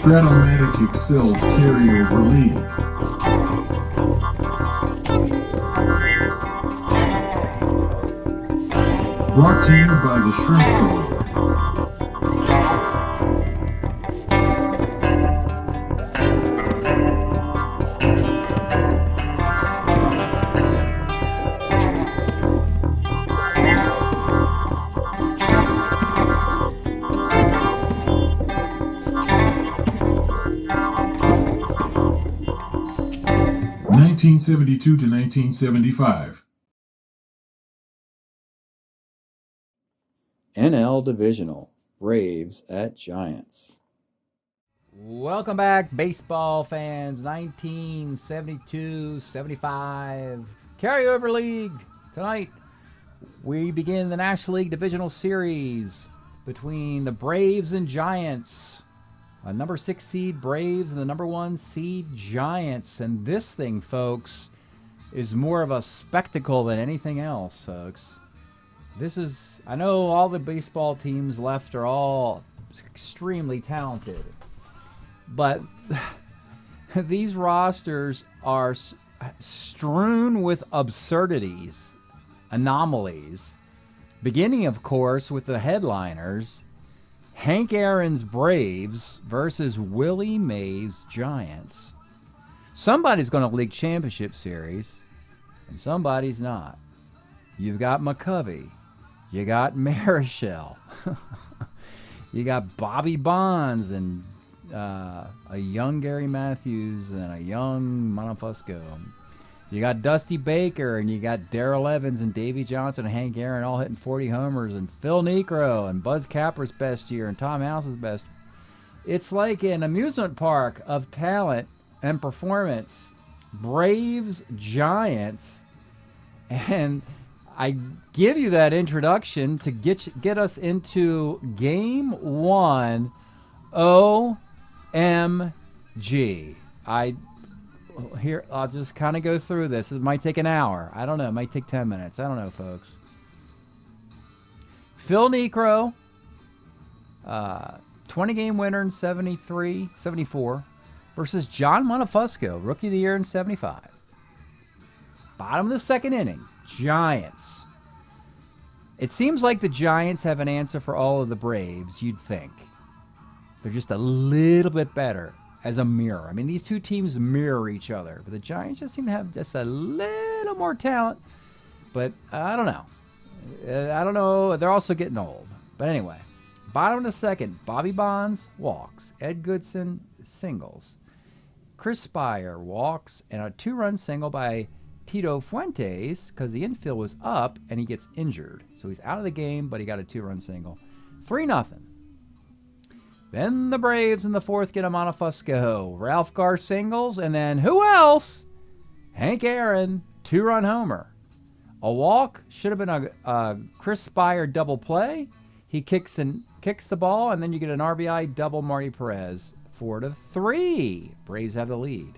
Strat-O-Matic Excel Carryover League. Brought to you by the Shrimp Troller. 1972 to 1975. NL Divisional, Braves at Giants. Welcome back, baseball fans. 1972-75 Carryover League. Tonight, we begin the National League Divisional Series between the Braves and Giants. A number 6 seed Braves and the number 1 seed Giants. And this thing, folks, is more of a spectacle than anything else, folks. This is, I know all the baseball teams left are all extremely talented, but these rosters are strewn with absurdities, anomalies, beginning, of course, with the headliners. Hank Aaron's Braves versus Willie Mays Giants. Somebody's going to League Championship Series, and somebody's not. You've got McCovey. You got Marichal. You got Bobby Bonds and a young Gary Matthews and a young Monofusco. You got Dusty Baker, and you got Darrell Evans and Davey Johnson and Hank Aaron all hitting 40 homers, and Phil Niekro and Buzz Capper's best year and Tom House's best. It's like an amusement park of talent and performance. Braves, Giants, and I give you that introduction to get us into Game 1. OMG. I'll just kind of go through this. It might take an hour. I don't know. It might take 10 minutes. I don't know, folks. Phil Niekro, 20-game winner in 74, versus John Monofusco, Rookie of the Year in 75. Bottom of the second inning, Giants. It seems like the Giants have an answer for all of the Braves, you'd think. They're just a little bit better. As a mirror. I mean, these two teams mirror each other, but the Giants just seem to have just a little more talent. But I don't know. They're also getting old. But anyway, bottom of the second, Bobby Bonds walks. Ed Goodson singles. Chris Spire walks, and a 2-run single by Tito Fuentes because the infield was up and he gets injured. So he's out of the game, but he got a 2-run single. 3-0. Then the Braves in the fourth get a Monofusco. Ralph Garr singles, and then who else? Hank Aaron, 2-run homer. A walk, should have been a Chris Spire double play. He kicks the ball, and then you get an RBI double Marty Perez. 4-3. Braves have the lead.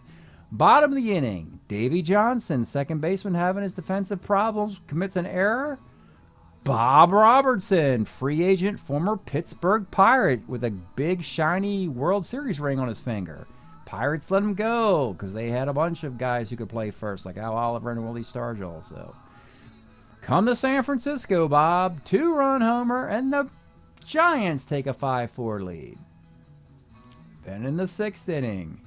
Bottom of the inning, Davey Johnson, second baseman having his defensive problems, commits an error. Bob Robertson, free agent, former Pittsburgh Pirate with a big, shiny World Series ring on his finger. Pirates let him go because they had a bunch of guys who could play first, like Al Oliver and Willie Stargell. So, come to San Francisco, Bob. 2-run homer, and the Giants take a 5-4 lead. Then in the sixth inning,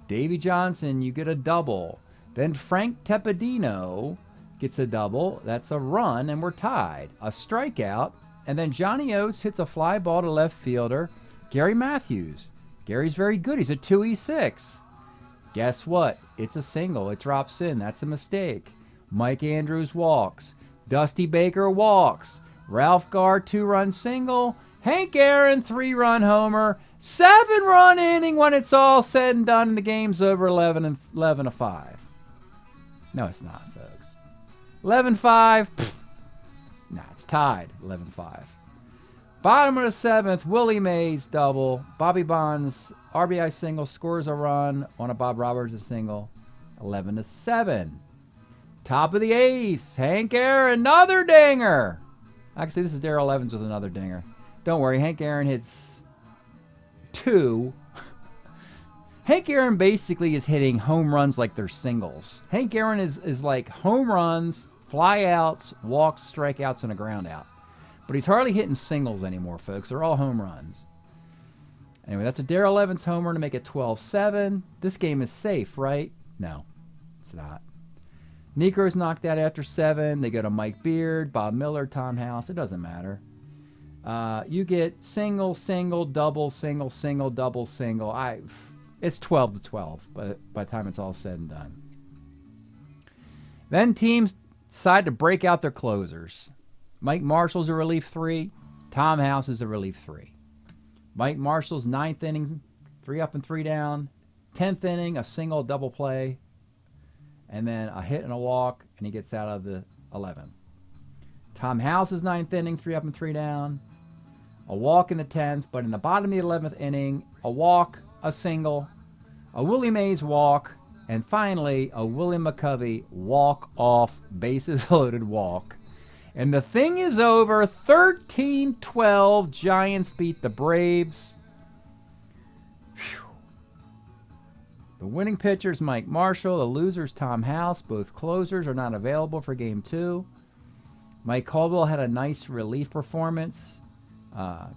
Davey Johnson, you get a double. Then Frank Tepedino gets a double. That's a run, and we're tied. A strikeout, and then Johnny Oates hits a fly ball to left fielder Gary Matthews. Gary's very good. He's a 2-6. Guess what? It's a single. It drops in. That's a mistake. Mike Andrews walks. Dusty Baker walks. Ralph Garr, 2-run single. Hank Aaron, 3-run homer. 7-run inning when it's all said and done, and the game's over 11-5. No, it's not, folks. 11-5. Nah, it's tied. 11-5. Bottom of the seventh, Willie Mays double. Bobby Bonds RBI single, scores a run on a Bob Roberts single. 11-7. Top of the eighth, Hank Aaron, another dinger. Actually, this is Darrell Evans with another dinger. Don't worry, Hank Aaron hits 2 Hank Aaron basically is hitting home runs like they're singles. Hank Aaron is like home runs, fly outs, walks, strikeouts, and a ground out. But he's hardly hitting singles anymore, folks. They're all home runs. Anyway, that's a Darrell Evans homer to make it 12-7. This game is safe, right? No, it's not. Negro's knocked out after 7. They go to Mike Beard, Bob Miller, Tom House. It doesn't matter. You get single, single, double, single, single, double, single. It's 12-12 by the time it's all said and done. Then teams decide to break out their closers. Mike Marshall's a relief 3. Tom House is a relief 3. Mike Marshall's 9th inning, 3 up and 3 down. 10th inning, a single, double play, and then a hit and a walk, and he gets out of the 11th. Tom House's 9th inning, 3 up and 3 down. A walk in the 10th, but in the bottom of the 11th inning, a walk, a single, a Willie Mays walk, and finally a William McCovey walk-off, bases-loaded walk. And the thing is over. 13-12. Giants beat the Braves. Whew. The winning pitcher's Mike Marshall. The loser's Tom House. Both closers are not available for Game 2. Mike Caldwell had a nice relief performance,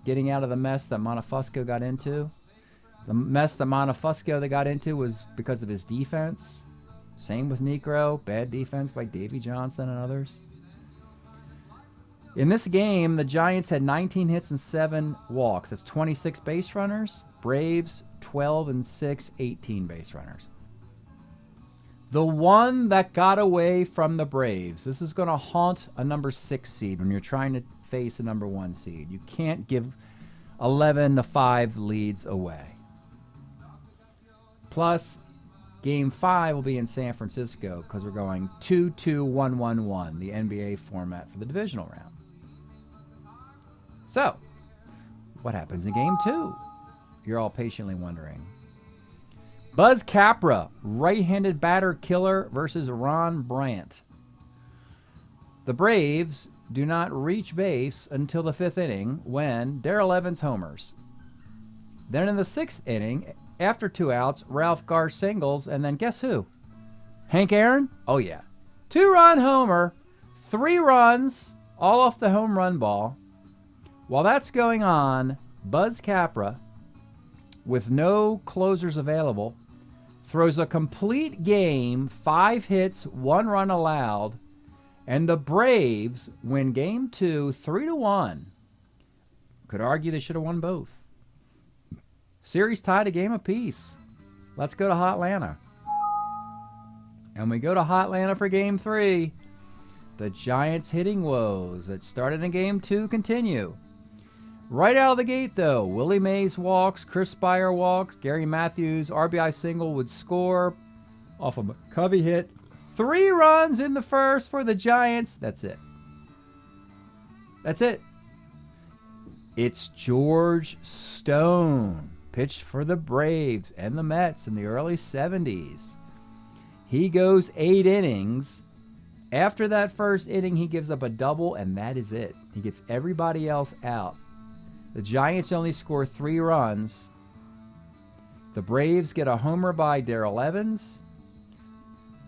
getting out of the mess that Montefusco got into. The mess that Montefusco they got into was because of his defense. Same with Negro. Bad defense by Davey Johnson and others. In this game, the Giants had 19 hits and 7 walks. That's 26 base runners. Braves, 12 and 6, 18 base runners. The one that got away from the Braves. This is going to haunt a number 6 seed when you're trying to face a number 1 seed. You can't give 11-5 leads away. Plus, Game 5 will be in San Francisco because we're going 2-2-1-1-1, the NBA format for the divisional round. So, what happens in Game 2? You're all patiently wondering. Buzz Capra, right-handed batter killer versus Ron Bryant. The Braves do not reach base until the 5th inning when Darrell Evans homers. Then in the 6th inning, after 2 outs, Ralph Garr singles, and then guess who? Hank Aaron? Oh yeah. 2-run homer, 3 runs, all off the home run ball. While that's going on, Buzz Capra, with no closers available, throws a complete game, 5 hits, 1 run allowed, and the Braves win Game 2 3-1. Could argue they should have won both. Series tied a game apiece. Let's go to Hotlanta. And we go to Hotlanta for Game 3. The Giants' hitting woes that started in Game 2 continue. Right out of the gate, though, Willie Mays walks, Chris Spire walks, Gary Matthews, RBI single would score off a McCovey hit. 3 runs in the first for the Giants. That's it. That's it. It's George Stone, pitched for the Braves and the Mets in the early 70s. He goes 8 innings. After that first inning, he gives up a double, and that is it. He gets everybody else out. The Giants only score 3 runs. The Braves get a homer by Darrell Evans.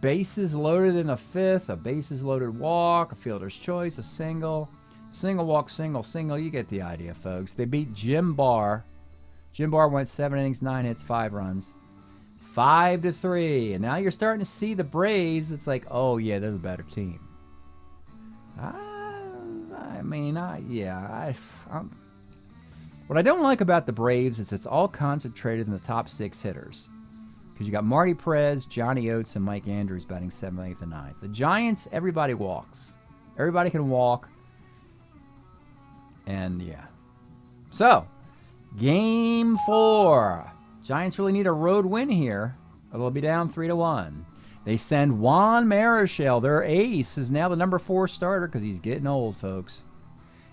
Bases loaded in the 5th, a bases loaded walk, a fielder's choice, a single. Single walk, single, single. You get the idea, folks. They beat Jim Barr. Jim Barr went 7 innings, 9 hits, 5 runs. 5-3. And now you're starting to see the Braves. It's like, oh, yeah, they're the better team. What I don't like about the Braves is it's all concentrated in the top 6 hitters. Because you got Marty Perez, Johnny Oates, and Mike Andrews batting 7th, 8th, and 9th. The Giants, everybody walks. Everybody can walk. And, yeah. So, Game 4. Giants really need a road win here, or they'll be down 3-1. They send Juan Marichal, their ace, is now the number 4 starter because he's getting old, folks.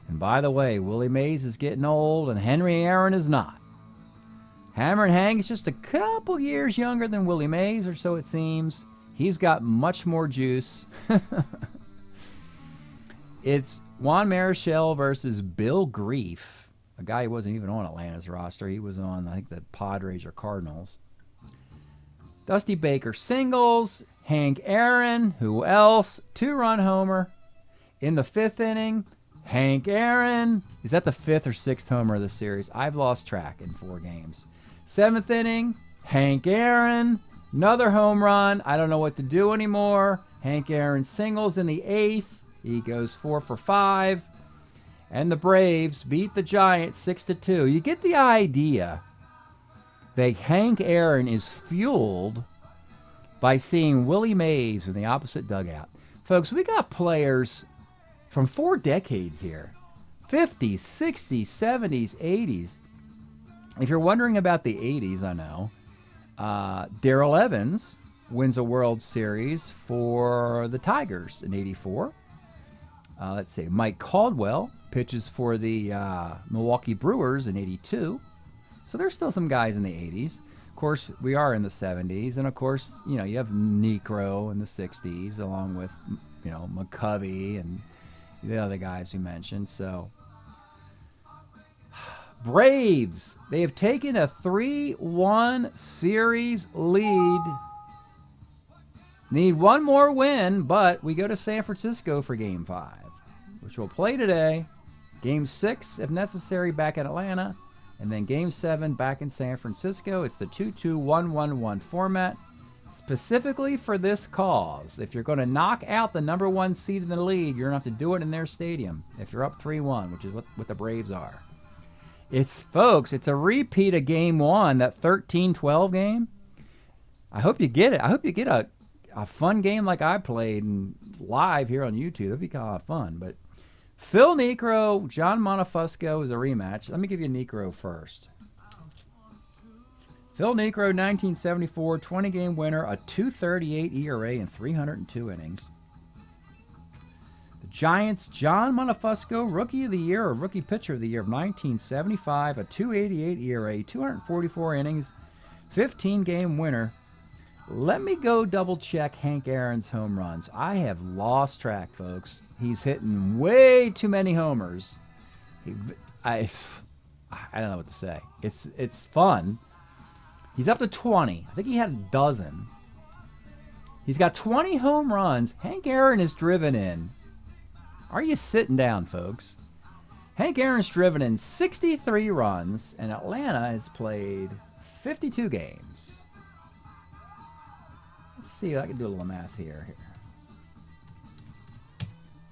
And by the way, Willie Mays is getting old, and Henry Aaron is not. Hammer and Hank is just a couple years younger than Willie Mays, or so it seems. He's got much more juice. It's Juan Marichal versus Bill Grief, a guy who wasn't even on Atlanta's roster. He was on, I think, the Padres or Cardinals. Dusty Baker singles. Hank Aaron, who else? 2-run homer. In the 5th inning, Hank Aaron. Is that the 5th or 6th homer of the series? I've lost track in 4 games. 7th inning, Hank Aaron. Another home run. I don't know what to do anymore. Hank Aaron singles in the 8th. He goes 4 for 5. And the Braves beat the Giants 6-2. You get the idea that Hank Aaron is fueled by seeing Willie Mays in the opposite dugout. Folks, we got players from 4 decades here. 50s, 60s, 70s, 80s. If you're wondering about the 80s, I know. Darrell Evans wins a World Series for the Tigers in 84. Let's see. Mike Caldwell pitches for the Milwaukee Brewers in 82. So there's still some guys in the 80s. Of course, we are in the 70s. And, of course, you have Necro in the 60s along with, McCovey and the other guys we mentioned. So, Braves, they have taken a 3-1 series lead. Need one more win, but we go to San Francisco for Game 5, which we'll play today. Game 6, if necessary, back in Atlanta. And then Game 7 back in San Francisco. It's the 2-2-1-1-1 format. Specifically for this cause. If you're going to knock out the number 1 seed in the league, you're going to have to do it in their stadium. If you're up 3-1, which is what the Braves are. Folks, it's a repeat of Game 1, that 13-12 game. I hope you get it. I hope you get a fun game like I played and live here on YouTube. It'll be kind of fun. But Phil Niekro, John Montefusco is a rematch. Let me give you Niekro first. Phil Niekro, 1974, 20-game winner, a 2.38 ERA in 302 innings. The Giants, John Montefusco, Rookie of the Year or Rookie Pitcher of the Year of 1975, a 2.88 ERA, 244 innings, 15-game winner. Let me go double-check Hank Aaron's home runs. I have lost track, folks. He's hitting way too many homers. I don't know what to say. It's fun. He's up to 20. I think he had a dozen. He's got 20 home runs. Hank Aaron is driven in. Are you sitting down, folks? Hank Aaron's driven in 63 runs, and Atlanta has played 52 games. Let's see if I can do a little math here.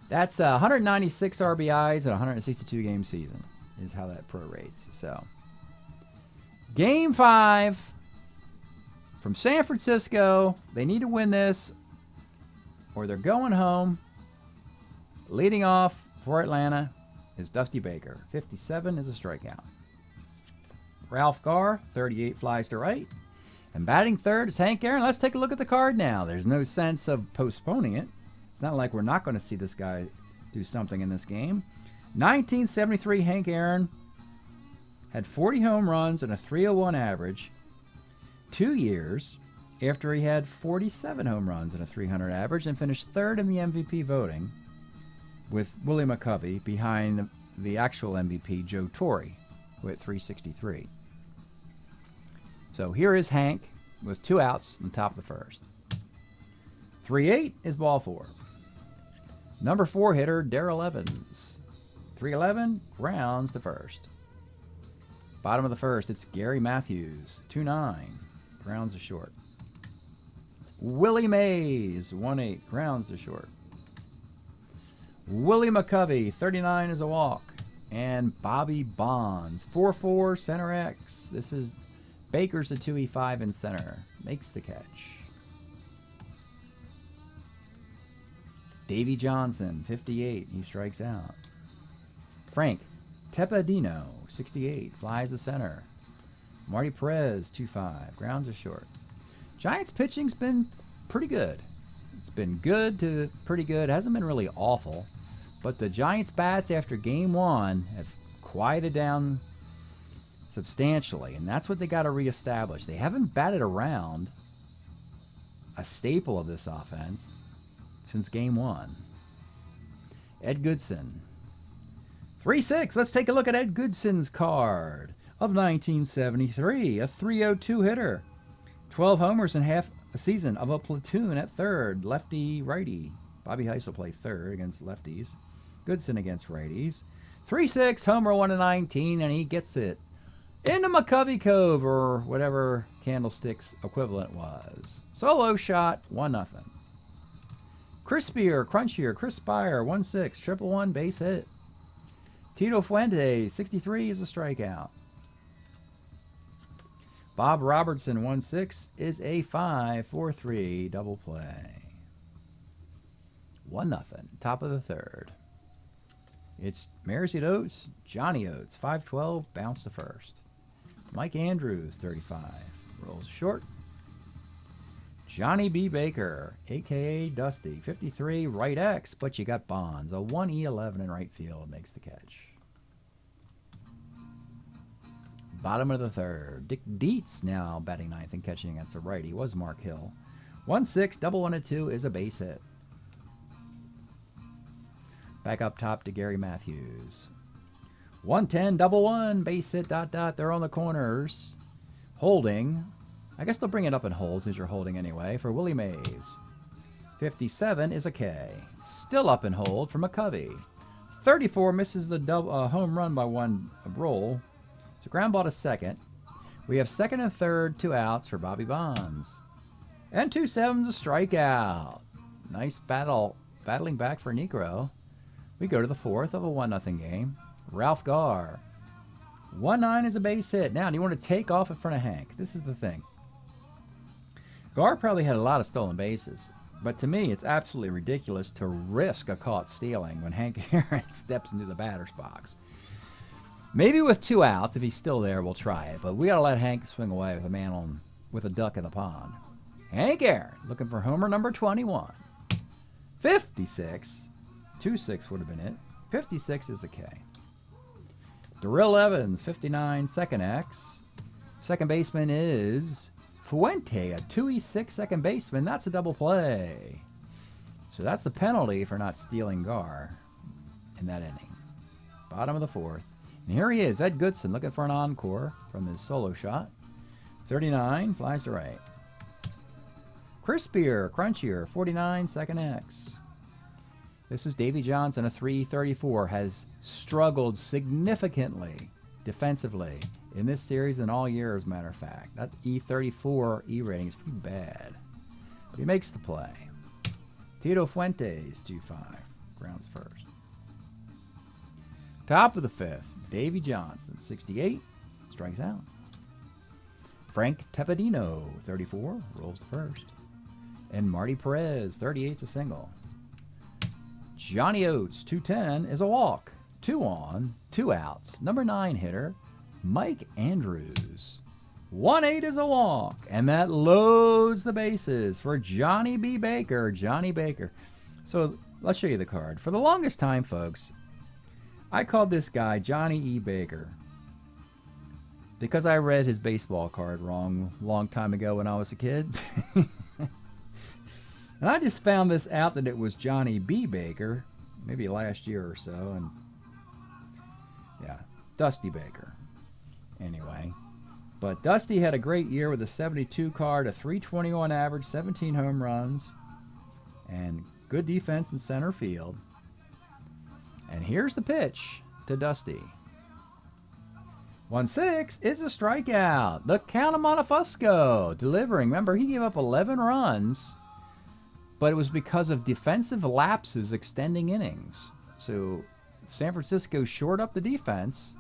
That's 196 RBIs and 162 game season is how that prorates. So, Game 5 from San Francisco. They need to win this or they're going home. Leading off for Atlanta is Dusty Baker. 57 is a strikeout. Ralph Garr, 38 flies to right. And batting third is Hank Aaron. Let's take a look at the card now. There's no sense of postponing it. It's not like we're not going to see this guy do something in this game. 1973 Hank Aaron had 40 home runs and a 301 average 2 years after he had 47 home runs and a 300 average and finished third in the MVP voting with Willie McCovey behind the actual MVP, Joe Torre, who had 363. So here is Hank with 2 outs on top of the first. 3-8 is ball 4. Number 4 hitter, Darrell Evans. 3-11, grounds to first. Bottom of the first, it's Gary Matthews. 2-9, grounds to short. Willie Mays, 1-8, grounds to short. Willie McCovey, 39 is a walk. And Bobby Bonds, 4-4, center X. This is Baker's a 2-5 in center. Makes the catch. Davey Johnson, 58. He strikes out. Frank Tepadino, 68. Flies to center. Marty Perez, 2-5. Grounds are short. Giants pitching's been pretty good. It's been good to pretty good. Hasn't been really awful. But the Giants bats after game 1 have quieted down substantially. And that's what they got to reestablish. They haven't batted around a staple of this offense since game 1. Ed Goodson. 3-6. Let's take a look at Ed Goodson's card of 1973. A 302 hitter. 12 homers in half a season of a platoon at third. Lefty, righty. Bobby Heiss will play third against lefties. Goodson against righties. 3-6, homer 1-19, and he gets it into McCovey Cove, or whatever Candlestick's equivalent was. Solo shot, 1-0. Crispier, crunchier, Chris Spire, 1-6, triple one, base hit. Tito Fuentes, 63 is a strikeout. Bob Robertson, 1-6, is a 5-4-3 double play. 1-0, top of the third. It's Mariseed Oates, Johnny Oates, 5-12, bounce to first. Mike Andrews, 35, rolls short. Johnny B. Baker, a.k.a. Dusty, 53, right X, but you got Bonds. A 1E11 in right field makes the catch. Bottom of the third. Dick Dietz now batting ninth and catching against a righty. Was Mark Hill. 1-6, double 1-2 is a base hit. Back up top to Gary Matthews. 110, double one, base hit, ... They're on the corners. Holding. I guess they'll bring it up in holds as you're holding anyway for Willie Mays. 57 is a K. Still up in hold for McCovey. 34 misses the home run by one roll. It's a ground ball to second. We have second and third, 2 outs for Bobby Bonds. And 2-7's a strikeout. Nice battling back for Negro. We go to the fourth of a 1-0 game. Ralph Garr. 1-9 is a base hit. Now, do you want to take off in front of Hank? This is the thing. Garr probably had a lot of stolen bases, but to me, it's absolutely ridiculous to risk a caught stealing when Hank Aaron steps into the batter's box. Maybe with 2 outs, if he's still there, we'll try it, but we got to let Hank swing away with a man with a duck in the pond. Hank Aaron looking for homer number 21. 56. 2-6 would have been it. 56 is a K. Darrell Evans, 59, second X. Second baseman is Fuente, a 2E6 second baseman. That's a double play. So that's the penalty for not stealing Garr in that inning. Bottom of the fourth. And here he is, Ed Goodson, looking for an encore from his solo shot. 39, flies to right. Crispier, crunchier, 49, second X. This is Davy Johnson, a 3.34, has struggled significantly defensively in this series and all year, as a matter of fact. That E34 E rating is pretty bad. But he makes the play. Tito Fuentes, 2-5, grounds first. Top of the fifth, Davy Johnson, 68, strikes out. Frank Tepedino, 34, rolls to first. And Marty Perez, 38's a single. Johnny Oates, 210, is a walk. 2 on, 2 outs. Number 9 hitter, Mike Andrews. 1-8 is a walk. And that loads the bases for Johnny B. Baker. Johnny Baker. So let's show you the card. For the longest time, folks, I called this guy Johnny E. Baker because I read his baseball card wrong a long time ago when I was a kid. And I just found this out that it was Johnny B. Baker, maybe last year or so, and yeah, Dusty Baker. Anyway, but Dusty had a great year with a 72 card, a 321 average, 17 home runs, and good defense in center field. And here's the pitch to Dusty. 1-6 is a strikeout. The Count of Montefusco delivering. Remember, he gave up 11 runs. But it was because of defensive lapses extending innings. So San Francisco shored up the defense,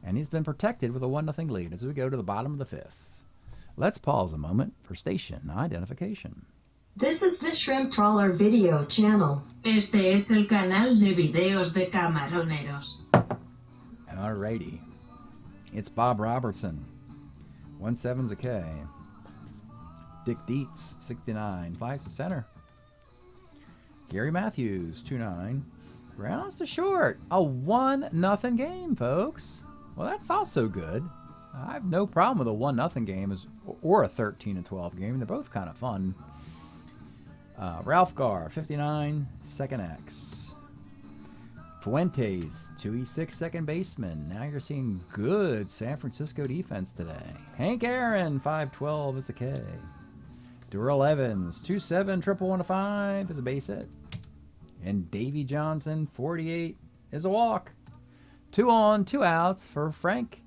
and he's been protected with a 1-0 lead as we go to the bottom of the fifth. Let's pause a moment for station identification. This is the Shrimp Trawler video channel. Este es el canal de videos de camaroneros. Alrighty. It's Bob Robertson. 1-7's a K. Dick Dietz, 69, flies to center. Gary Matthews, 2-9, grounds to short. A 1-0 game, folks. Well, that's also good. I have no problem with a 1-0 game or a 13-12 game. They're both kind of fun. Ralph Garr, 59, second X. Fuentes, 2E6 second baseman. Now you're seeing good San Francisco defense today. Hank Aaron, 5'12" is a K. Darrell Evans, 2'7", 111-5 is a base hit. And Davey Johnson, 48 is a walk. 2 on, 2 outs for Frank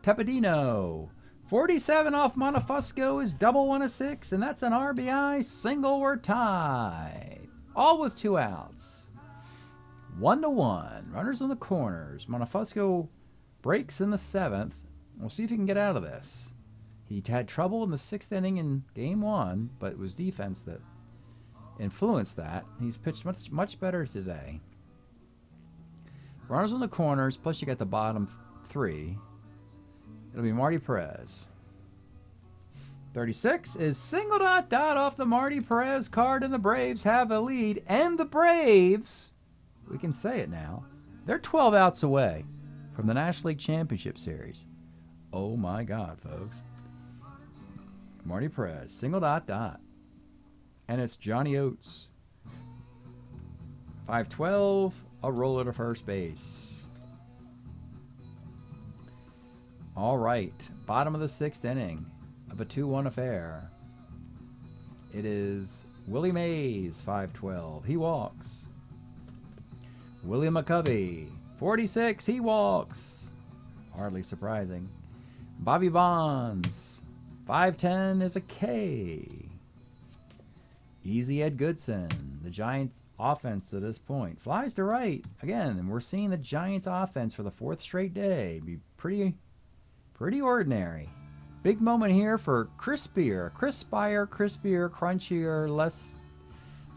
Tepedino. 47 off Montefusco is double 1 of 6, and that's an RBI single. We're tied. All with 2 outs. 1-1. Runners on the corners. Montefusco breaks in the 7th. We'll see if he can get out of this. He had trouble in the 6th inning in game 1, but it was defense that influenced that. He's pitched much better today. Runners on the corners, plus you got the bottom 3. It'll be Marty Perez. 36 is single dot off the Marty Perez card, and the Braves have a lead. And the Braves, we can say it now, they're 12 outs away from the National League Championship Series. Oh my God, folks. Marty Perez, single dot. And it's Johnny Oates. 5'12", a roller to first base. All right, bottom of the 6th inning of a 2-1 affair. It is Willie Mays, 5'12". He walks. William McCovey, 46. He walks. Hardly surprising. Bobby Bonds, 5'10", is a K. Easy Ed Goodson, the Giants offense to this point. Flies to right. Again, and we're seeing the Giants offense for the 4th straight day be pretty ordinary. Big moment here for crispier, crunchier, less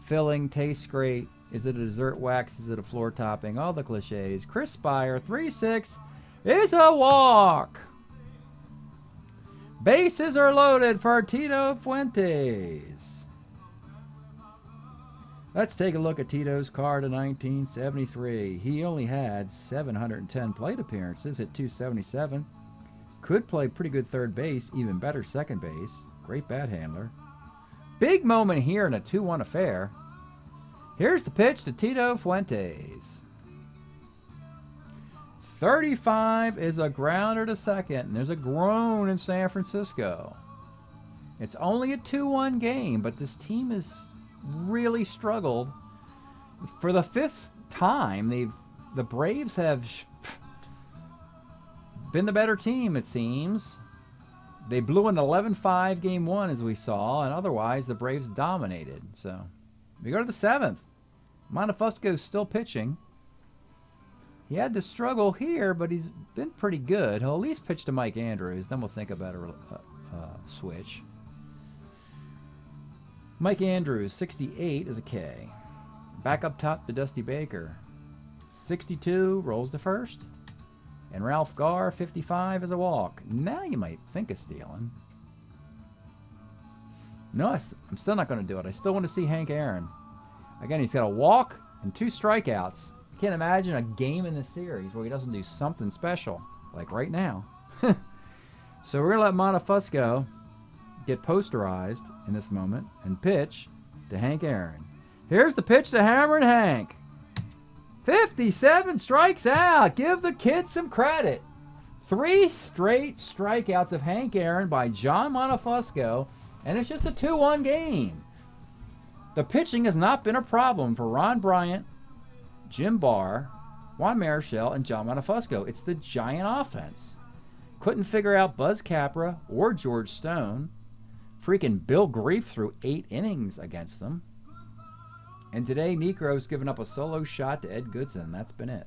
filling, tastes great. Is it a dessert wax? Is it a floor topping? All the cliches. Crispier, 3-6 is a walk. Bases are loaded for Tito Fuentes. Let's take a look at Tito's card in 1973. He only had 710 plate appearances, hit 277. Could play pretty good third base, even better second base. Great bat handler. Big moment here in a 2-1 affair. Here's the pitch to Tito Fuentes. 35 is a grounder to second, and there's a groan in San Francisco. It's only a 2-1 game, but this team has really struggled. For the 5th time, the Braves have been the better team, it seems. They blew an 11-5 game 1, as we saw, and otherwise the Braves dominated. So we go to the 7th. Montefusco's still pitching. He had to struggle here, but he's been pretty good. He'll at least pitch to Mike Andrews. Then we'll think about a switch. Mike Andrews, 68 is a K. Back up top to Dusty Baker. 62 rolls to first. And Ralph Garr, 55 is a walk. Now you might think of stealing. No, I'm still not going to do it. I still want to see Hank Aaron. Again, he's got a walk and 2 strikeouts. Can't imagine a game in the series where he doesn't do something special, like right now. So we're going to let Montefusco get posterized in this moment and pitch to Hank Aaron. Here's the pitch to Hammerin' Hank. 57 strikes out. Give the kid some credit. 3 straight strikeouts of Hank Aaron by John Montefusco, and it's just a 2-1 game. The pitching has not been a problem for Ron Bryant, Jim Barr, Juan Marichal, and John Montefusco. It's the Giant offense. Couldn't figure out Buzz Capra or George Stone. Freaking Bill Grief threw 8 innings against them. And today, Necro's given up a solo shot to Ed Goodson. That's been it.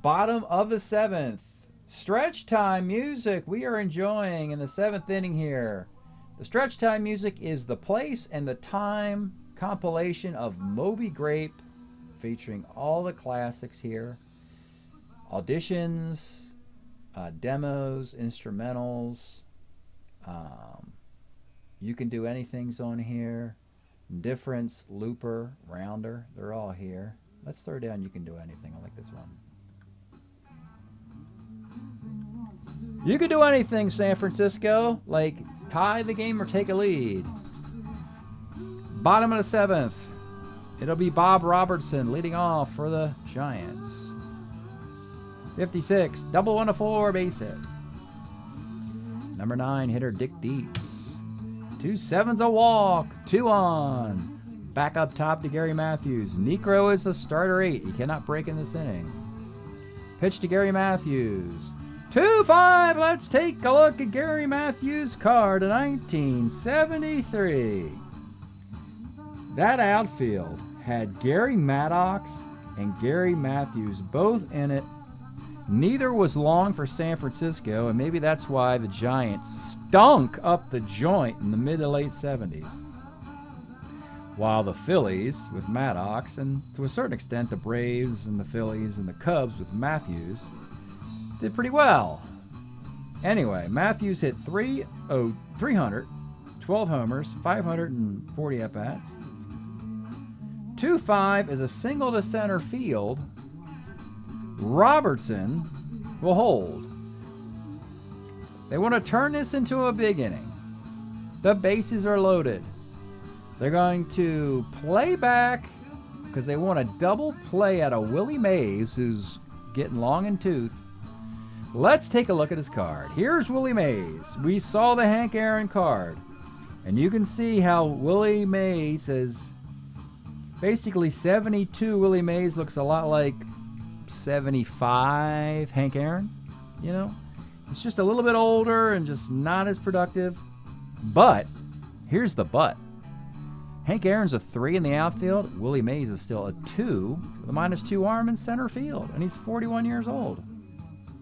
Bottom of the 7th. Stretch time music we are enjoying in the 7th inning here. The stretch time music is the place and the time compilation of Moby Grape, featuring all the classics here. Auditions, demos, instrumentals. You Can Do Anything's on here. Difference, Looper, Rounder, they're all here. Let's throw down You Can Do Anything. I like this one. You can do anything, San Francisco, like tie the game or take a lead. Bottom of the 7th. It'll be Bob Robertson leading off for the Giants. 56, double 1-4, base hit. Number 9 hitter Dick Dietz. 2 sevens, a walk, 2 on. Back up top to Gary Matthews. Necro is the starter 8. He cannot break in this inning. Pitch to Gary Matthews. 2-5. Let's take a look at Gary Matthews' card in 1973. That outfield had Gary Maddox and Gary Matthews both in it. Neither was long for San Francisco, and maybe that's why the Giants stunk up the joint in the mid to late 70s. While the Phillies with Maddox, and to a certain extent the Braves and the Phillies and the Cubs with Matthews, did pretty well. Anyway, Matthews hit 300, 12 homers, 540 at-bats. 2-5 is a single to center field. Robertson will hold. They want to turn this into a big inning. The bases are loaded. They're going to play back because they want a double play out of Willie Mays, who's getting long in tooth. Let's take a look at his card. Here's Willie Mays. We saw the Hank Aaron card. And you can see how Willie Mays is basically 72. Willie Mays looks a lot like 75 Hank Aaron. You know, it's just a little bit older and just not as productive. But here's the but. Hank Aaron's a 3 in the outfield. Willie Mays is still a 2 with a -2 arm in center field. And he's 41 years old.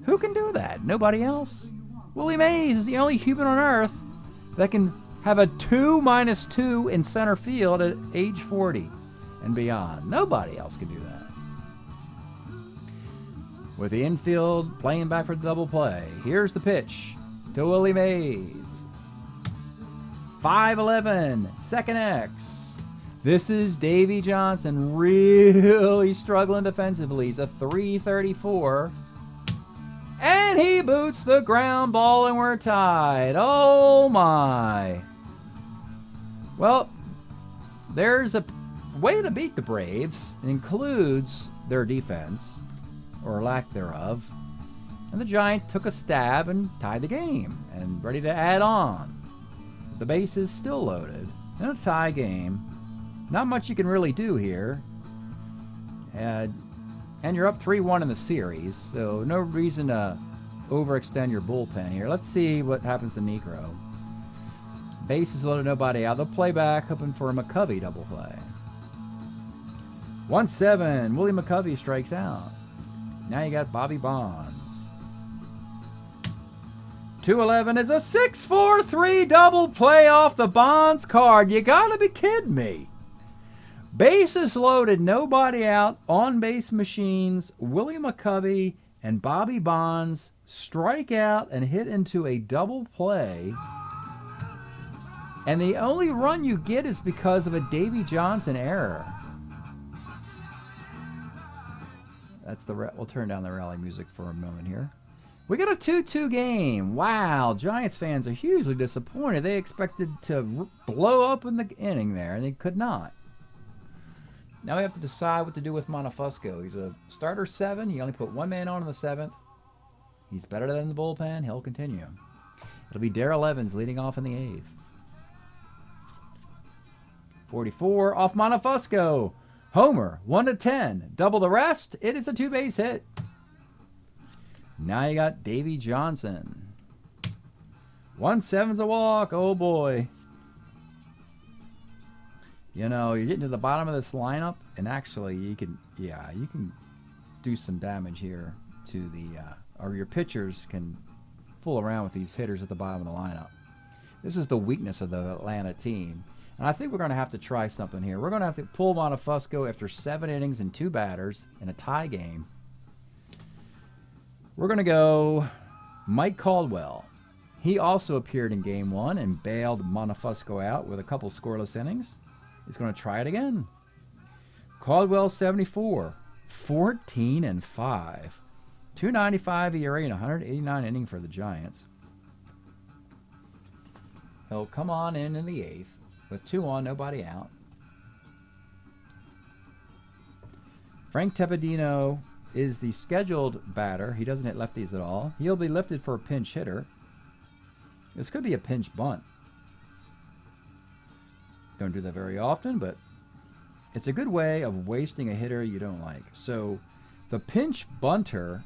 Who can do that? Nobody else. Willie Mays is the only human on earth that can have a 2-2 in center field at age 40 and beyond. Nobody else can do that. With the infield playing back for the double play, here's the pitch to Willie Mays. 5-11, second X. This is Davy Johnson really struggling defensively. He's a 334. And he boots the ground ball and we're tied. Oh my. Well, there's a way to beat the Braves. It includes their defense, or lack thereof. And the Giants took a stab and tied the game and ready to add on. The base is still loaded. In a tie game, not much you can really do here. And you're up 3-1 in the series, so no reason to overextend your bullpen here. Let's see what happens to Necro. Base is loaded, nobody out. They'll play back, hoping for a McCovey double play. 1-7, Willie McCovey strikes out. Now you got Bobby Bonds. 2-11 is a 6-4-3 double play off the Bonds card. You gotta be kidding me. Bases loaded, nobody out, on base machines. Willie McCovey and Bobby Bonds strike out and hit into a double play. And the only run you get is because of a Davy Johnson error. That's we'll turn down the rally music for a moment here. We got a 2-2 game. Wow, Giants fans are hugely disappointed. They expected to blow up in the inning there, and they could not. Now we have to decide what to do with Montefusco. He's a starter 7. He only put 1 man on in the 7th. He's better than the bullpen. He'll continue. It'll be Darrell Evans leading off in the 8th. 44 off Montefusco. Homer, 1-10. Double the rest. It is a 2-base hit. Now you got Davy Johnson. 1-7's a walk. Oh boy. You know, you're getting to the bottom of this lineup, and actually you can do some damage here to the, or your pitchers can fool around with these hitters at the bottom of the lineup. This is the weakness of the Atlanta team. And I think we're going to have to try something here. We're going to have to pull Montefusco after 7 innings and 2 batters in a tie game. We're going to go Mike Caldwell. He also appeared in Game 1 and bailed Montefusco out with a couple scoreless innings. He's going to try it again. Caldwell, 74, 14-5. 295 ERA and 189 inning for the Giants. He'll come on in the 8th with 2 on, nobody out. Frank Tepedino is the scheduled batter. He doesn't hit lefties at all. He'll be lifted for a pinch hitter. This could be a pinch bunt. Don't do that very often, but it's a good way of wasting a hitter you don't like. So the pinch bunter,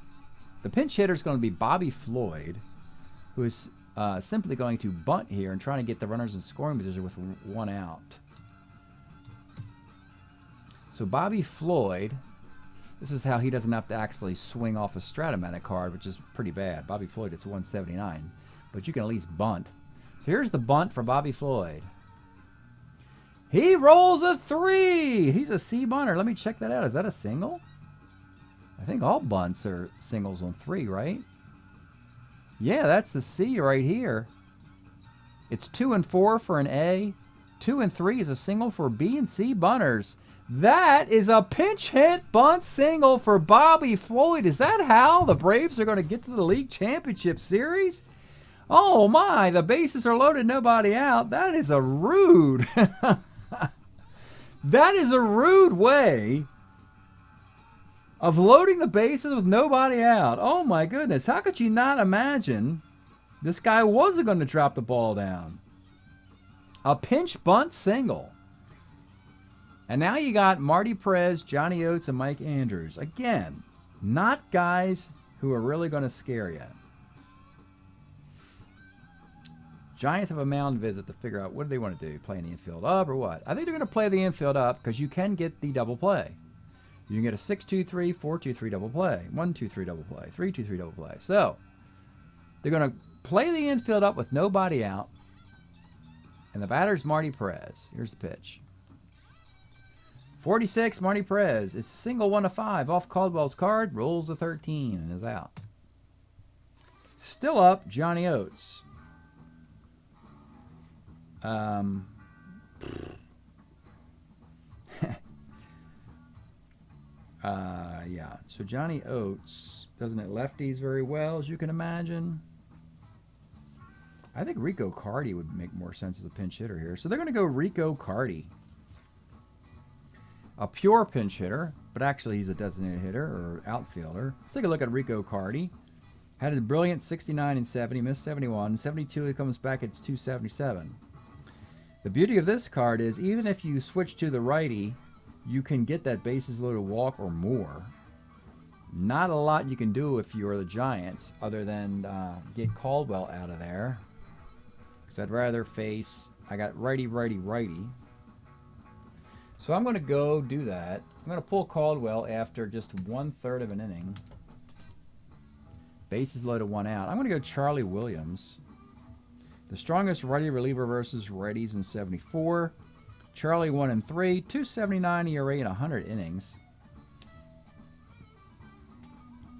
the pinch hitter is going to be Bobby Floyd, who is simply going to bunt here and trying to get the runners in scoring position with one out. So Bobby Floyd, this is how he doesn't have to actually swing off a Strat-O-Matic card, which is pretty bad. Bobby Floyd, it's 179, but you can at least bunt. So here's the bunt for Bobby Floyd. He rolls a 3. He's a C bunter. Let me check that out. Is that a single? I think all bunts are singles on 3, right? Yeah, that's the C right here. It's 2 and 4 for an A. 2 and 3 is a single for B and C bunters. That is a pinch hit bunt single for Bobby Floyd. Is that how the Braves are going to get to the League Championship Series? Oh my, the bases are loaded, nobody out. That is a rude... That is a rude way of loading the bases with nobody out. Oh my goodness. How could you not imagine this guy wasn't going to drop the ball down? A pinch bunt single. And now you got Marty Perez, Johnny Oates, and Mike Andrews. Again, not guys who are really going to scare you. Giants have a mound visit to figure out what do they want to do, playing the infield up or what. I think they're going to play the infield up because you can get the double play. You can get a 6-2-3, 4-2-3 double play, 1-2-3 double play, 3-2-3 double play. So they're going to play the infield up with nobody out, and the batter's Marty Perez. Here's the pitch. 46, Marty Perez is single 1-5 off Caldwell's card, rolls a 13 and is out. Still up, Johnny Oates. Yeah, so Johnny Oates doesn't hit lefties very well, as you can imagine. I think Rico Carty would make more sense as a pinch hitter here. So they're going to go Rico Carty. A pure pinch hitter, but actually he's a designated hitter or outfielder. Let's take a look at Rico Carty. Had a brilliant 69 and 70, missed 71. 72, he comes back, it's 277. The beauty of this card is even if you switch to the righty, you can get that bases loaded walk or more. Not a lot you can do if you're the Giants other than get Caldwell out of there. Because I'd rather face, I got righty, righty, righty. So I'm going to go do that. I'm going to pull Caldwell after just 1/3 of an inning. Bases loaded, one out. I'm going to go Charlie Williams. The strongest righty reliever versus righties in 74. Charlie 1-3, 279 ERA in 100 innings.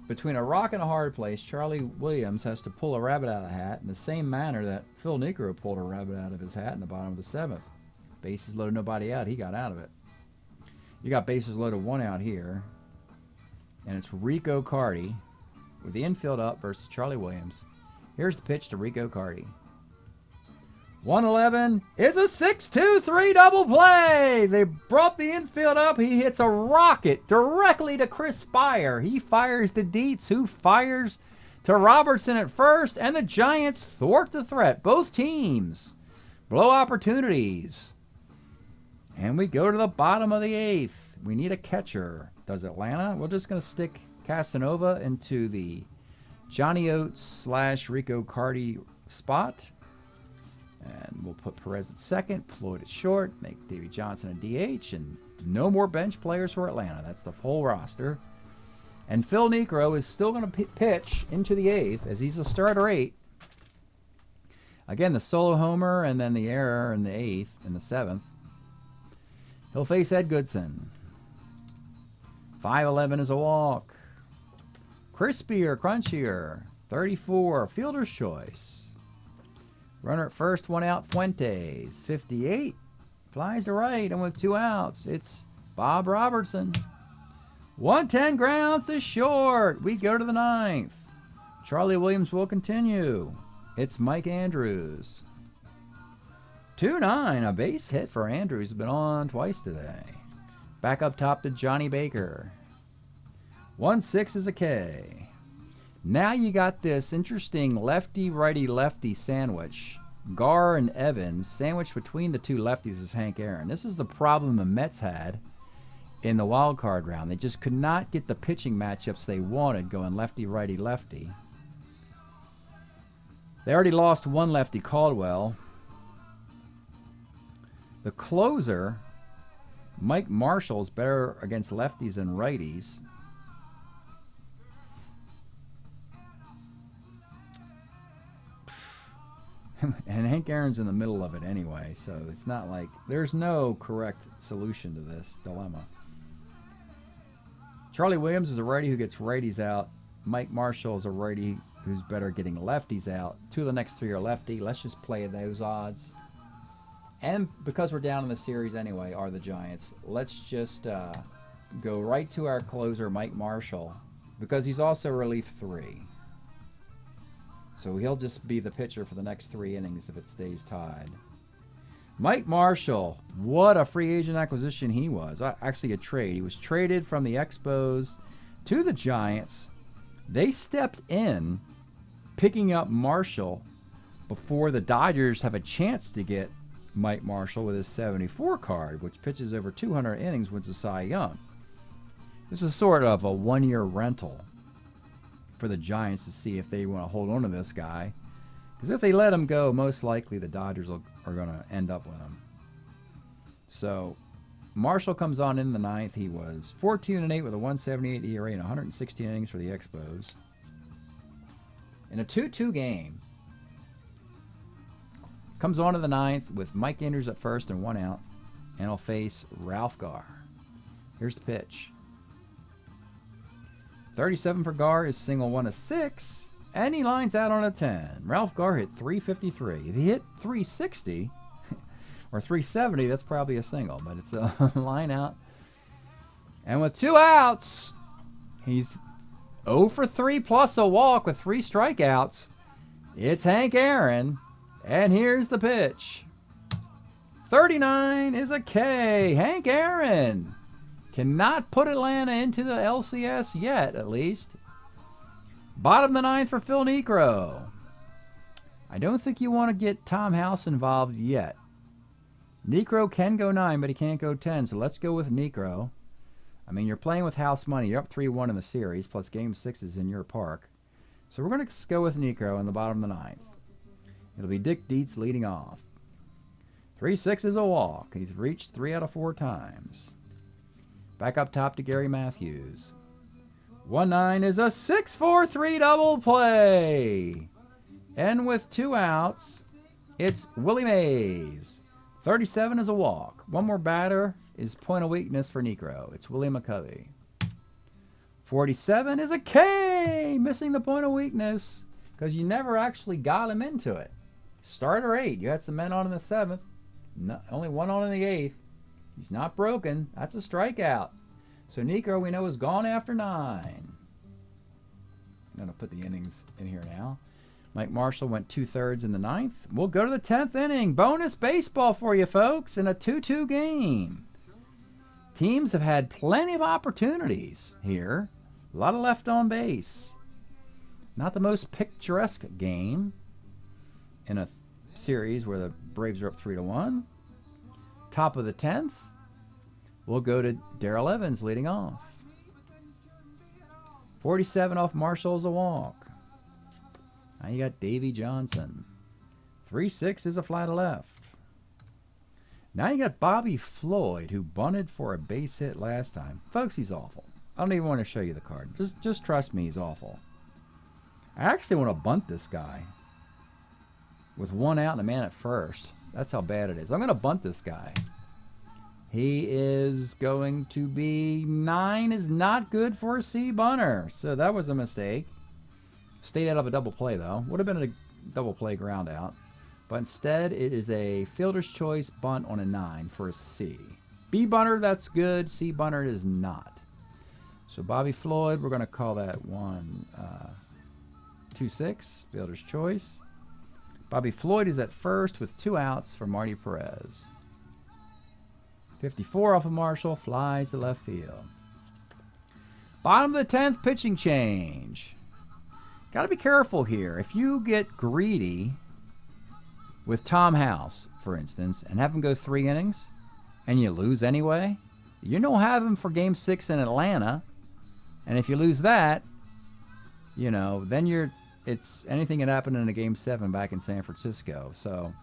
Between a rock and a hard place, Charlie Williams has to pull a rabbit out of the hat in the same manner that Phil Niekro pulled a rabbit out of his hat in the bottom of the 7th. Bases loaded, nobody out. He got out of it. You got bases loaded, one out here. And it's Rico Carty with the infield up versus Charlie Williams. Here's the pitch to Rico Carty. 111 is a 6-2-3 double play. They brought the infield up. He hits a rocket directly to Chris Spire. He fires to Dietz, who fires to Robertson at first, and the Giants thwart the threat. Both teams blow opportunities. And we go to the bottom of the 8th. We need a catcher. Does Atlanta? We're just going to stick Casanova into the Johnny Oates / Rico Carty spot. And we'll put Perez at second, Floyd at short, make Davey Johnson a DH, and no more bench players for Atlanta. That's the full roster. And Phil Niekro is still going to pitch into the 8th as he's a starter 8. Again, the solo homer and then the error in the 8th and the 7th. He'll face Ed Goodson. 5-11 is a walk. Crispier, crunchier. 34, fielder's choice. Runner at first, one out, Fuentes. 58, flies to right, and with 2 outs, it's Bob Robertson. 110 grounds to short. We go to the 9th. Charlie Williams will continue. It's Mike Andrews. 2-9, a base hit for Andrews. Has been on twice today. Back up top to Johnny Baker. 1-6 is a K. Now you got this interesting lefty-righty-lefty sandwich. Garr and Evans, sandwiched between the two lefties is Hank Aaron. This is the problem the Mets had in the wild card round. They just could not get the pitching matchups they wanted going lefty-righty-lefty. They already lost one lefty, Caldwell. The closer, Mike Marshall, is better against lefties and righties. And Hank Aaron's in the middle of it anyway, so it's not like there's no correct solution to this dilemma. Charlie Williams is a righty who gets righties out. Mike Marshall is a righty who's better getting lefties out. 2 of the next 3 are lefty. Let's just play those odds. And because we're down in the series anyway, are the Giants, let's just go right to our closer, Mike Marshall, because he's also relief 3. So he'll just be the pitcher for the next 3 innings if it stays tied. Mike Marshall, what a free agent acquisition he was. Actually a trade. He was traded from the Expos to the Giants. They stepped in picking up Marshall before the Dodgers have a chance to get Mike Marshall with his 74 card, which pitches over 200 innings, wins a Cy Young. This is sort of a 1-year rental for the Giants to see if they want to hold on to this guy. Because if they let him go, most likely the Dodgers are going to end up with him. So Marshall comes on in the 9th. He was 14-8 with a 1.78 ERA and 116 innings for the Expos. In a 2-2 game, comes on in the 9th with Mike Andrews at first and 1 out, and he'll face Ralph Garr. Here's the pitch. 37 for Garr is single 1-6, and he lines out on a 10. Ralph Garr hit 353. If he hit 360 or 370, that's probably a single, but it's a line out. And with 2 outs, he's 0 for 3 plus a walk with 3 strikeouts. It's Hank Aaron, and here's the pitch. 39 is a K. Hank Aaron cannot put Atlanta into the LCS yet, at least. Bottom of the 9th for Phil Niekro. I don't think you want to get Tom House involved yet. Niekro can go 9, but he can't go 10, so let's go with Niekro. I mean, you're playing with house money. You're up 3-1 in the series, plus Game 6 is in your park. So we're going to go with Niekro in the bottom of the 9th. It'll be Dick Dietz leading off. 3-6 is a walk. He's reached 3 out of 4 times. Back up top to Gary Matthews. 1-9 is a 6-4-3 double play. And with 2 outs, it's Willie Mays. 37 is a walk. One more batter is point of weakness for Niekro. It's Willie McCovey. 47 is a K. Missing the point of weakness because you never actually got him into it. Starter 8. You had some men on in the 7th. No, only 1 on in the 8th. He's not broken. That's a strikeout. So Niekro, we know, is gone after 9. I'm going to put the innings in here now. Mike Marshall went 2/3 in the 9th. We'll go to the 10th inning. Bonus baseball for you folks in a 2-2 game. Teams have had plenty of opportunities here. A lot of left on base. Not the most picturesque game in a series where the Braves are up 3-1. Top of the 10th, we'll go to Darrell Evans leading off. 47 off Marshall's a walk. Now you got Davey Johnson. 3-6 is a fly to left. Now you got Bobby Floyd, who bunted for a base hit last time. Folks, he's awful. I don't even want to show you the card. Just trust me, he's awful. I actually want to bunt this guy with 1 out and a man at first. That's how bad it is. I'm going to bunt this guy. He is going to be 9 is not good for a C bunter. So that was a mistake. Stayed out of a double play, though. Would have been a double play ground out. But instead, it is a fielder's choice bunt on a 9 for a C. B bunter, that's good. C bunter is not. So Bobby Floyd, we're going to call that 1-2-6, fielder's choice. Bobby Floyd is at first with 2 outs for Marty Perez. 54 off of Marshall, flies to left field. Bottom of the 10th, pitching change. Got to be careful here. If you get greedy with Tom House, for instance, and have him go 3 innings, and you lose anyway, you don't have him for Game 6 in Atlanta. And if you lose that, you know, then it's anything that happened in a Game 7 back in San Francisco. So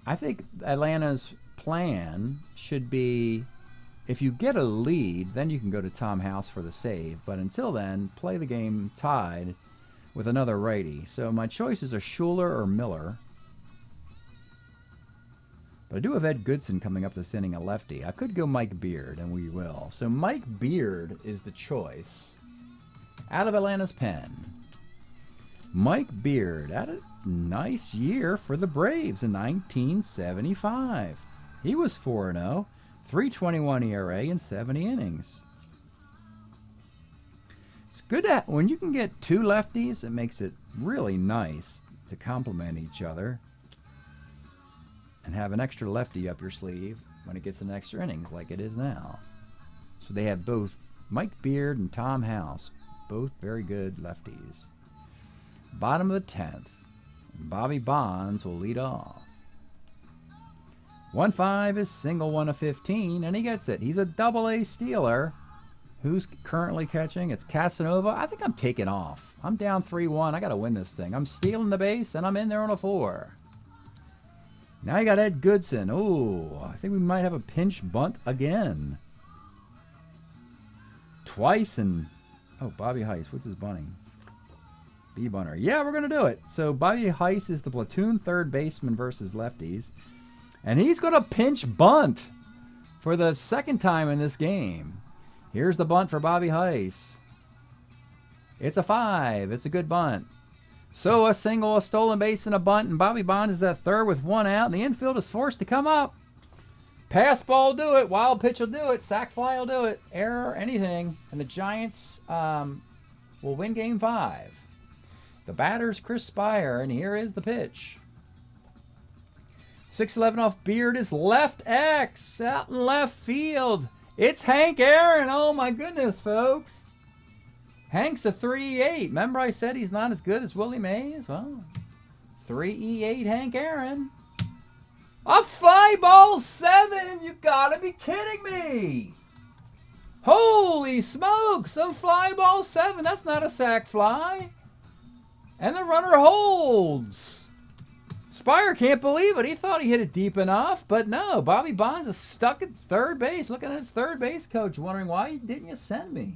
I think Atlanta's plan should be, if you get a lead, then you can go to Tom House for the save. But until then, play the game tied with another righty. So my choices are Schuler or Miller. But I do have Ed Goodson coming up this inning, a lefty. I could go Mike Beard, and we will. So Mike Beard is the choice out of Atlanta's pen. Mike Beard had a nice year for the Braves in 1975. He was 4-0. 3.21 ERA in 70 innings. It's good when you can get 2 lefties. It makes it really nice to complement each other and have an extra lefty up your sleeve when it gets an extra innings like it is now. So they have both Mike Beard and Tom House, both very good lefties. Bottom of the 10th, Bobby Bonds will lead off. 1-5 is single 1 of 15, and he gets it. He's a double-A stealer. Who's currently catching? It's Casanova. I think I'm taking off. I'm down 3-1. I got to win this thing. I'm stealing the base, and I'm in there on a 4. Now you got Ed Goodson. Ooh, I think we might have a pinch bunt again. Twice, and oh, Bobby Heiss. What's his bunting? B-bunter. Yeah, we're going to do it. So Bobby Heiss is the platoon third baseman versus lefties. And he's going to pinch bunt for the second time in this game. Here's the bunt for Bobby Heiss. It's a 5. It's a good bunt. So a single, a stolen base, and a bunt. And Bobby Bonds is at third with 1 out. And the infield is forced to come up. Pass ball will do it. Wild pitch will do it. Sac fly will do it. Error, anything. And the Giants will win Game 5. The batter's Chris Spire. And here is the pitch. 6-11 off Beard is left X out in left field. It's Hank Aaron. Oh my goodness, folks. Hank's a 3.8. Remember I said he's not as good as Willie Mays? Well, 3.8 Hank Aaron. A fly ball 7. You gotta be kidding me. Holy smokes. A fly ball 7. That's not a sac fly. And the runner holds. Spire can't believe it. He thought he hit it deep enough, but no. Bobby Bonds is stuck at third base, looking at his third base coach, wondering why didn't you send me?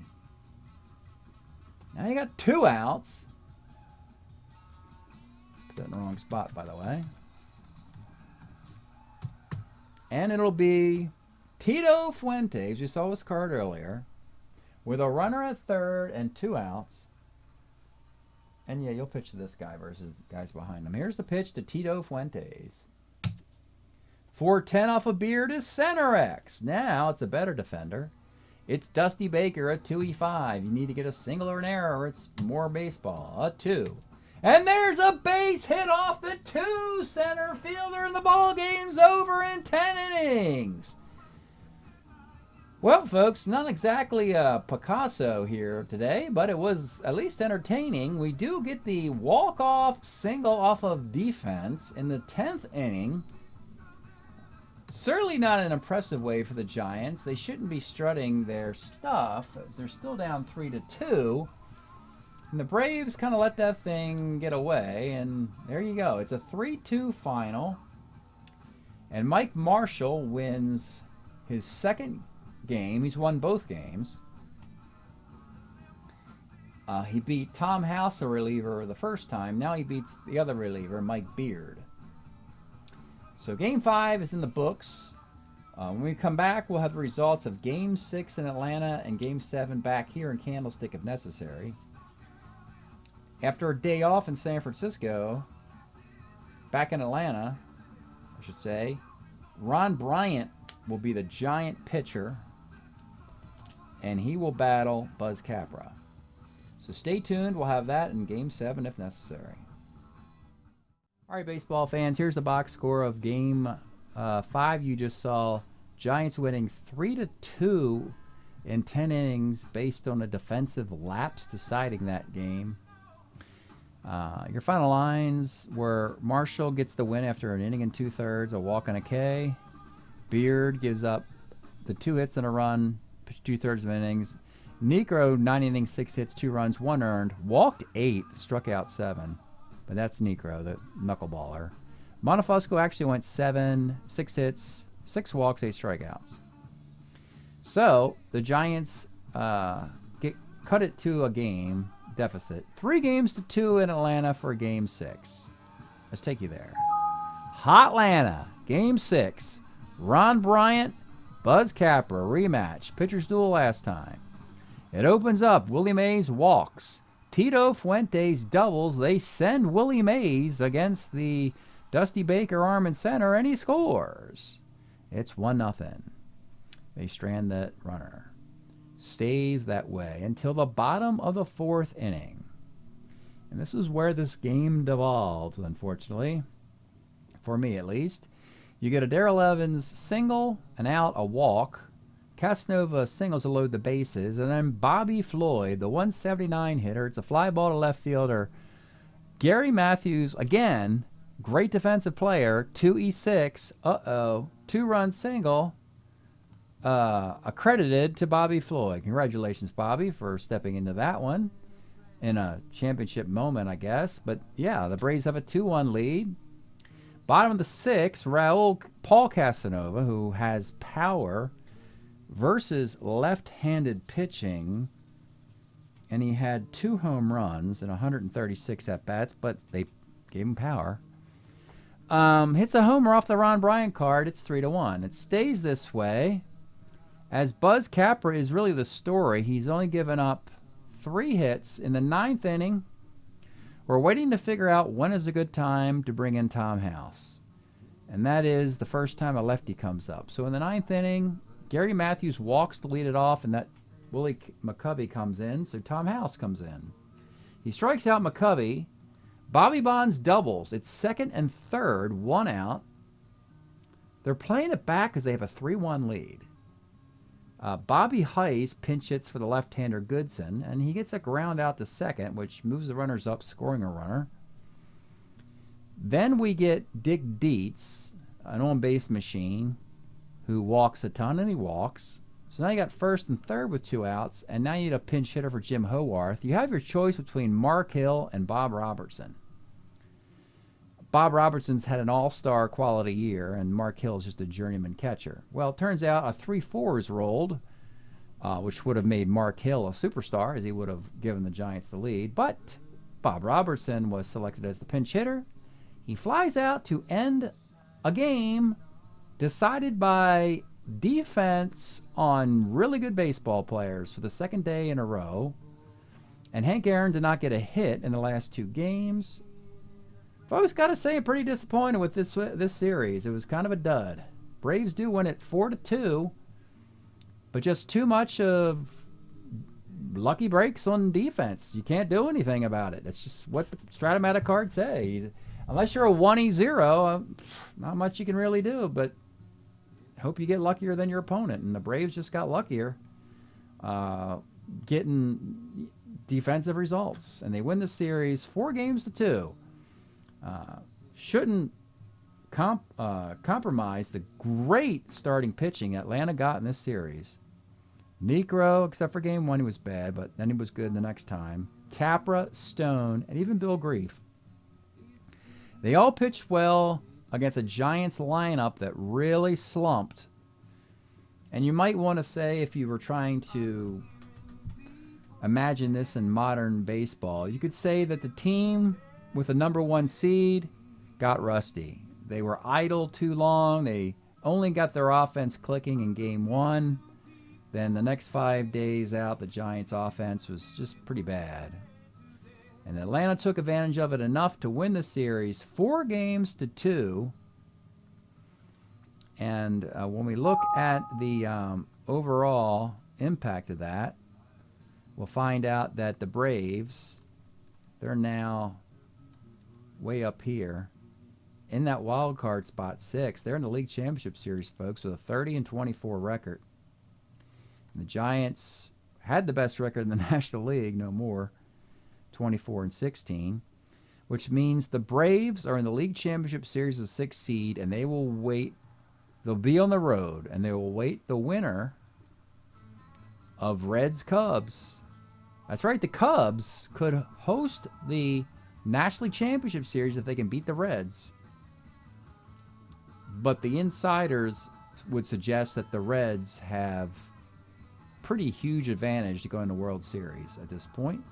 Now you got 2 outs. Put that in the wrong spot, by the way. And it'll be Tito Fuentes, you saw his card earlier, with a runner at third and 2 outs. And yeah, you'll pitch to this guy versus the guys behind him. Here's the pitch to Tito Fuentes. 4-10 off a Beard is center X. Now it's a better defender. It's Dusty Baker at 2E5. You need to get a single or an error or it's more baseball. A 2. And there's a base hit off the 2 center fielder and the ball game's over in 10 innings. Well, folks, not exactly a Picasso here today, but it was at least entertaining. We do get the walk-off single off of defense in the 10th inning. Certainly not an impressive way for the Giants. They shouldn't be strutting their stuff as they're still down 3-2. And the Braves kind of let that thing get away, and there you go. It's a 3-2 final. And Mike Marshall wins his second game. He's won both games. He beat Tom House, a reliever, the first time. Now he beats the other reliever, Mike Beard. So Game 5 is in the books. When we come back, we'll have the results of Game 6 in Atlanta and Game 7 back here in Candlestick if necessary. After a day off in San Francisco, back in Atlanta, I should say, Ron Bryant will be the Giant pitcher, and he will battle Buzz Capra. So stay tuned. We'll have that in Game 7 if necessary. All right, baseball fans, here's the box score of Game 5. You just saw Giants winning 3-2 in 10 innings based on a defensive lapse deciding that game. Your final lines were Marshall gets the win after an inning and 2/3, a walk and a K. Beard gives up the 2 hits and a run, 2/3 of innings. Necro, 9 innings, 6 hits, 2 runs, 1 earned, walked 8, struck out 7. But that's Necro, the knuckleballer. Montefusco actually went 7, 6 hits, 6 walks, 8 strikeouts. So the Giants cut it to a game deficit. 3-2 in Atlanta for Game 6. Let's take you there. Hotlanta, Game 6. Ron Bryant, Buzz Capra, rematch. Pitchers duel last time. It opens up. Willie Mays walks. Tito Fuentes doubles. They send Willie Mays against the Dusty Baker arm and center, and he scores. It's 1-0. They strand that runner. Stays that way until the bottom of the 4th inning. And this is where this game devolves, unfortunately. For me, at least. You get a Darrell Evans single, an out, a walk. Casanova singles to load the bases. And then Bobby Floyd, the 179 hitter. It's a fly ball to left fielder. Gary Matthews, again, great defensive player. 2-6. 2-run single. Accredited to Bobby Floyd. Congratulations, Bobby, for stepping into that one in a championship moment, I guess. But yeah, the Braves have a 2-1 lead. Bottom of the 6th, Paul Casanova, who has power, versus left-handed pitching, and he had 2 home runs and 136 at-bats, but they gave him power. Hits a homer off the Ron Bryant card. It's 3-1. It stays this way. As Buzz Capra is really the story, he's only given up 3 hits in the 9th inning. We're waiting to figure out when is a good time to bring in Tom House. And that is the first time a lefty comes up. So in the 9th inning, Gary Matthews walks to lead it off, and that Willie McCovey comes in, so Tom House comes in. He strikes out McCovey. Bobby Bonds doubles. It's 2nd and 3rd, 1 out. They're playing it back because they have a 3-1 lead. Bobby Heiss pinch hits for the left-hander Goodson, and he gets a ground out to 2nd, which moves the runners up, scoring a runner. Then we get Dick Dietz, an on-base machine, who walks a ton, and he walks. So now you got 1st and 3rd with 2 outs, and now you need a pinch hitter for Jim Howarth. You have your choice between Mark Hill and Bob Robertson. Bob Robertson's had an all-star quality year, and Mark Hill is just a journeyman catcher. Well, it turns out a 3-4 is rolled, which would have made Mark Hill a superstar, as he would have given the Giants the lead. But Bob Robertson was selected as the pinch hitter. He flies out to end a game decided by defense on really good baseball players for the 2nd day in a row. And Hank Aaron did not get a hit in the last 2 games. Folks, got to say, I'm pretty disappointed with this series. It was kind of a dud. Braves do win it 4-2, but just too much of lucky breaks on defense. You can't do anything about it. It's just what the Strat-O-Matic cards say. Unless you're a 1-0, not much you can really do, but hope you get luckier than your opponent. And the Braves just got luckier getting defensive results. And they win the series 4-2. Shouldn't compromise the great starting pitching Atlanta got in this series. Necro, except for game 1, he was bad, but then he was good the next time. Capra, Stone, and even Bill Grief. They all pitched well against a Giants lineup that really slumped. And you might want to say, if you were trying to imagine this in modern baseball, you could say that the team with the number 1 seed got rusty. They were idle too long. They only got their offense clicking in game 1. Then the next 5 days out, the Giants' offense was just pretty bad. And Atlanta took advantage of it enough to win the series 4-2. And when we look at the overall impact of that, we'll find out that the Braves, they're now way up here. in that wild card spot 6. They're in the league championship series, folks, with a 30-24 record. And the Giants had the best record in the National League, no more, 24-16, which means the Braves are in the league championship series as 6th seed, and they will wait. They'll be on the road, and they will wait the winner of Reds-Cubs. That's right, the Cubs could host the National League Championship Series if they can beat the Reds. But the insiders would suggest that the Reds have pretty huge advantage to go into World Series at this point.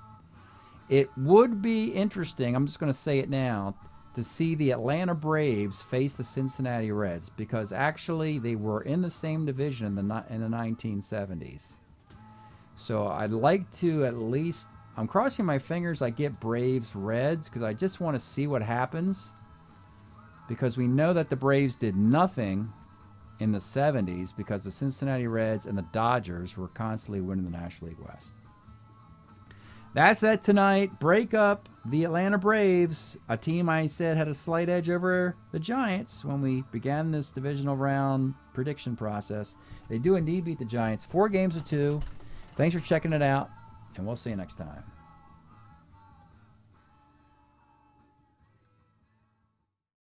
It would be interesting, I'm just going to say it now, to see the Atlanta Braves face the Cincinnati Reds, because actually they were in the same division in the 1970s. So I'd like to at least, I'm crossing my fingers I get Braves Reds, because I just want to see what happens, because we know that the Braves did nothing in the 70s because the Cincinnati Reds and the Dodgers were constantly winning the National League West. That's it tonight. Break up the Atlanta Braves, a team I said had a slight edge over the Giants when we began this divisional round prediction process. They do indeed beat the Giants 4-2. Thanks for checking it out, and we'll see you next time.